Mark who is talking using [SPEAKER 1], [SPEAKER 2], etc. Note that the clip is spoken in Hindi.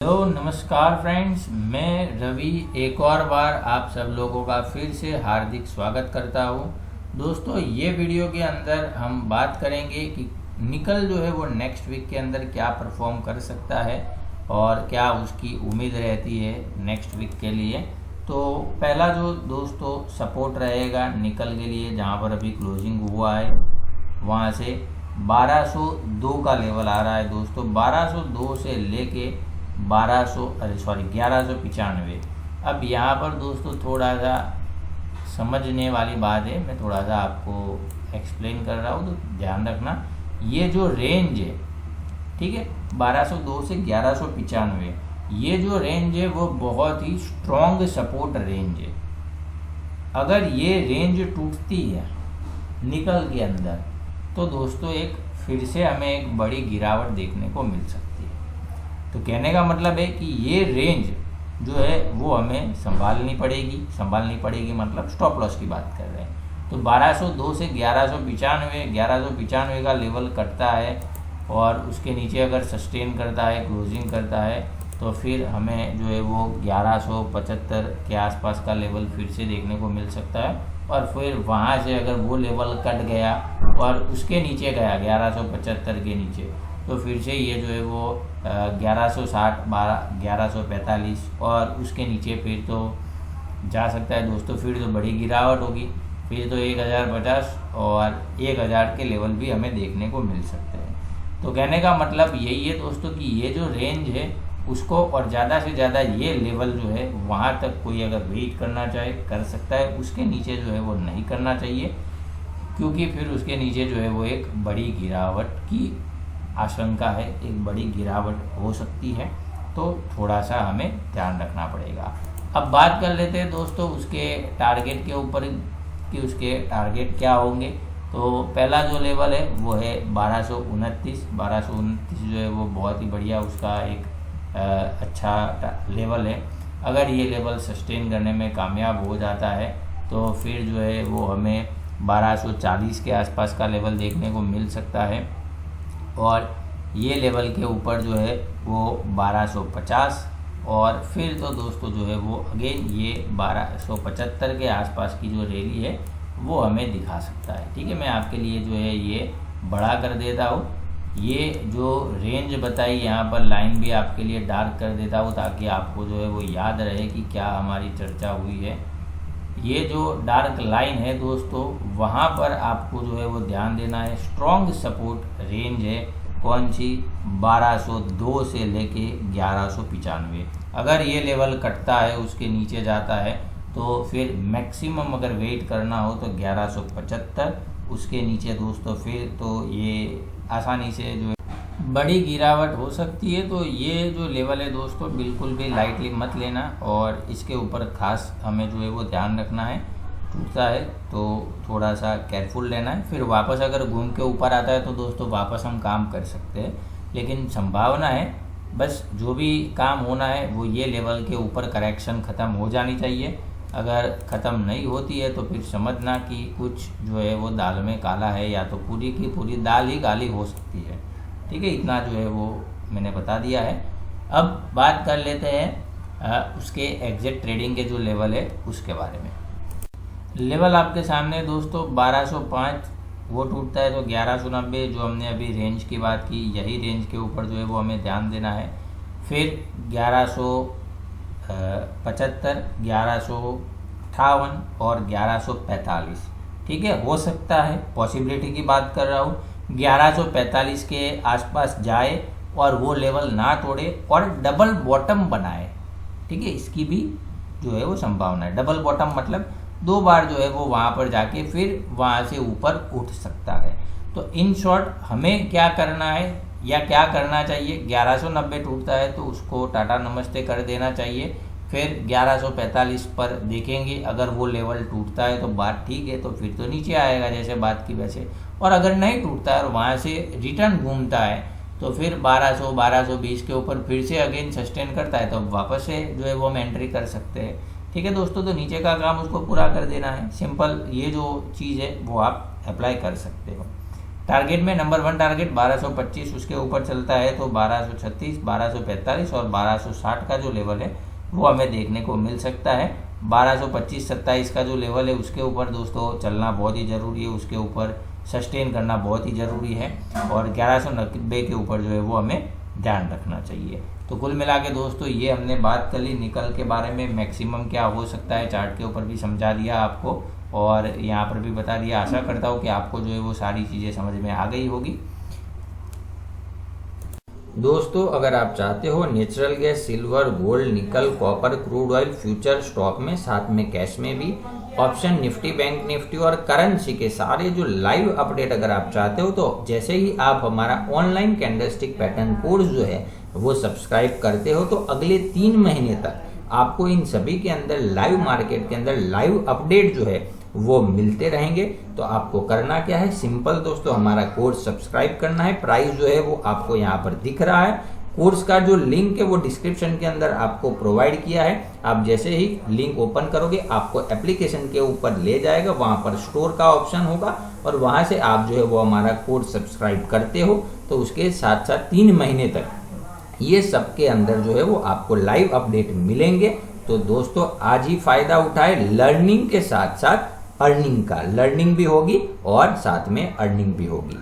[SPEAKER 1] हेलो नमस्कार फ्रेंड्स, मैं रवि एक और बार आप सब लोगों का फिर से हार्दिक स्वागत करता हूं। दोस्तों, ये वीडियो के अंदर हम बात करेंगे कि निकल जो है वो नेक्स्ट वीक के अंदर क्या परफॉर्म कर सकता है और क्या उसकी उम्मीद रहती है नेक्स्ट वीक के लिए। तो पहला जो दोस्तों सपोर्ट रहेगा निकल के लिए, जहां पर अभी क्लोजिंग हुआ है वहां से 1202 का लेवल आ रहा है दोस्तों। 1202 से लेके 1195। अब यहाँ पर दोस्तों थोड़ा सा समझने वाली बात है, मैं थोड़ा सा आपको एक्सप्लेन कर रहा हूँ तो ध्यान रखना। ये जो रेंज है, ठीक है, 1202 से 1195, ये जो रेंज है वो बहुत ही स्ट्रॉन्ग सपोर्ट रेंज है। अगर ये रेंज टूटती है निकल के अंदर तो दोस्तों फिर से हमें एक बड़ी गिरावट देखने को मिल सकती है। तो कहने का मतलब है कि ये रेंज जो है वो हमें संभालनी पड़ेगी मतलब स्टॉप लॉस की बात कर रहे हैं। तो 1202 से 1195 का लेवल कटता है और उसके नीचे अगर सस्टेन करता है, क्लोजिंग करता है, तो फिर हमें जो है वो 1175 के आसपास का लेवल फिर से देखने को मिल सकता है। और फिर वहाँ से अगर वो लेवल कट गया और उसके नीचे गया 1175 के नीचे, तो फिर से ये जो है वो 1160, 1145 और उसके नीचे फिर तो जा सकता है दोस्तों। फिर तो बड़ी गिरावट होगी, फिर तो 1050 और 1000 के लेवल भी हमें देखने को मिल सकते हैं। तो कहने का मतलब यही है दोस्तों कि ये जो रेंज है उसको और ज़्यादा से ज़्यादा ये लेवल जो है वहाँ तक कोई अगर वेट करना चाहे कर सकता है, उसके नीचे जो है वो नहीं करना चाहिए, क्योंकि फिर उसके नीचे जो है वो एक बड़ी गिरावट की आशंका है, एक बड़ी गिरावट हो सकती है। तो थोड़ा सा हमें ध्यान रखना पड़ेगा। अब बात कर लेते हैं दोस्तों उसके टारगेट के ऊपर कि उसके टारगेट क्या होंगे। तो पहला जो लेवल है वो है 1229 जो है वो बहुत ही बढ़िया उसका एक अच्छा लेवल है। अगर ये लेवल सस्टेन करने में कामयाब हो जाता है तो फिर जो है वो हमें 1240 के आसपास का लेवल देखने को मिल सकता है और ये लेवल के ऊपर जो है वो 1250 और फिर तो दोस्तों जो है वो अगेन ये 1275 के आसपास की जो रैली है वो हमें दिखा सकता है। ठीक है, मैं आपके लिए जो है ये बढ़ा कर देता हूँ। ये जो रेंज बताई यहाँ पर लाइन भी आपके लिए डार्क कर देता हूँ ताकि आपको जो है वो याद रहे कि क्या हमारी चर्चा हुई है। ये जो डार्क लाइन है दोस्तों, वहाँ पर आपको जो है वो ध्यान देना है। स्ट्रॉन्ग सपोर्ट रेंज है कौन सी? 1202 से लेके 1195। अगर ये लेवल कटता है, उसके नीचे जाता है, तो फिर मैक्सिमम अगर वेट करना हो तो 1175, उसके नीचे दोस्तों फिर तो ये आसानी से जो बड़ी गिरावट हो सकती है। तो ये जो लेवल है दोस्तों बिल्कुल भी लाइटली मत लेना और इसके ऊपर खास हमें जो है वो ध्यान रखना है। टूटता है तो थोड़ा सा केयरफुल लेना है। फिर वापस अगर घूम के ऊपर आता है तो दोस्तों वापस हम काम कर सकते हैं, लेकिन संभावना है बस जो भी काम होना है वो ये लेवल के ऊपर करेक्शन ख़त्म हो जानी चाहिए। अगर ख़त्म नहीं होती है तो फिर समझना कि कुछ जो है वो दाल में काला है, या तो पूरी की पूरी दाल ही काली हो सकती है। ठीक है, इतना जो है वो मैंने बता दिया है। अब बात कर लेते हैं उसके एग्जिट ट्रेडिंग के जो लेवल है उसके बारे में। लेवल आपके सामने दोस्तों 1205 वो टूटता है तो 1190 जो हमने अभी रेंज की बात की, यही रेंज के ऊपर जो है वो हमें ध्यान देना है। फिर 1175, 1158 और 1145। ठीक है, हो सकता है, पॉसिबिलिटी की बात कर रहा हूँ, 1145 के आसपास जाए और वो लेवल ना तोड़े और डबल बॉटम बनाए। ठीक है, इसकी भी जो है वो संभावना है। डबल बॉटम मतलब 2 बार जो है वो वहाँ पर जाके फिर वहाँ से ऊपर उठ सकता है। तो इन शॉर्ट हमें क्या करना है या क्या करना चाहिए? 1190 टूटता है तो उसको टाटा नमस्ते कर देना चाहिए। फिर 1145 पर देखेंगे, अगर वो लेवल टूटता है तो बात ठीक है, तो फिर तो नीचे आएगा जैसे बात की वैसे। और अगर नहीं टूटता है और वहाँ से रिटर्न घूमता है तो फिर 1200, 1220 के ऊपर फिर से अगेन सस्टेन करता है तो वापस से जो है वो हम एंट्री कर सकते हैं। ठीक है दोस्तों, तो नीचे का काम उसको पूरा कर देना है। सिंपल ये जो चीज़ है वो आप अप्लाई कर सकते हो। टारगेट में नंबर 1 टारगेट 1225, उसके ऊपर चलता है तो 1236, 1245 और 1260 का जो लेवल है वो हमें देखने को मिल सकता है। 1225-27 का जो लेवल है उसके ऊपर दोस्तों चलना बहुत ही ज़रूरी है, उसके ऊपर सस्टेन करना बहुत ही ज़रूरी है, और 1190 के ऊपर जो है वो हमें ध्यान रखना चाहिए। तो कुल मिला के दोस्तों ये हमने बात कर ली निकल के बारे में, मैक्सिमम क्या हो सकता है चार्ट के ऊपर भी समझा दिया आपको और यहाँ पर भी बता दिया। आशा करता हूँ कि आपको जो है वो सारी चीज़ें समझ में आ गई होगी। दोस्तों अगर आप चाहते हो नेचुरल गैस, सिल्वर, गोल्ड, निकल, copper, crude oil future stock में, साथ में कैश में भी, ऑप्शन, निफ्टी, बैंक निफ्टी और करेंसी के सारे जो लाइव अपडेट अगर आप चाहते हो तो जैसे ही आप हमारा ऑनलाइन कैंडलस्टिक पैटर्न कोर्स जो है वो सब्सक्राइब करते हो तो अगले 3 महीने तक आपको इन सभी के अंदर लाइव मार्केट के अंदर लाइव अपडेट जो है वो मिलते रहेंगे। तो आपको करना क्या है, सिंपल दोस्तों, हमारा कोर्स सब्सक्राइब करना है। प्राइस जो है वो आपको यहाँ पर दिख रहा है। कोर्स का जो लिंक है वो डिस्क्रिप्शन के अंदर आपको प्रोवाइड किया है। आप जैसे ही लिंक ओपन करोगे आपको एप्लीकेशन के ऊपर ले जाएगा, वहां पर स्टोर का ऑप्शन होगा और वहां से आप जो है वो हमारा कोर्स सब्सक्राइब करते हो तो उसके साथ साथ 3 महीने तक ये सब के अंदर जो है वो आपको लाइव अपडेट मिलेंगे। तो दोस्तों आज ही फायदा उठाए, लर्निंग के साथ साथ अर्निंग का, लर्निंग भी होगी और साथ में अर्निंग भी होगी।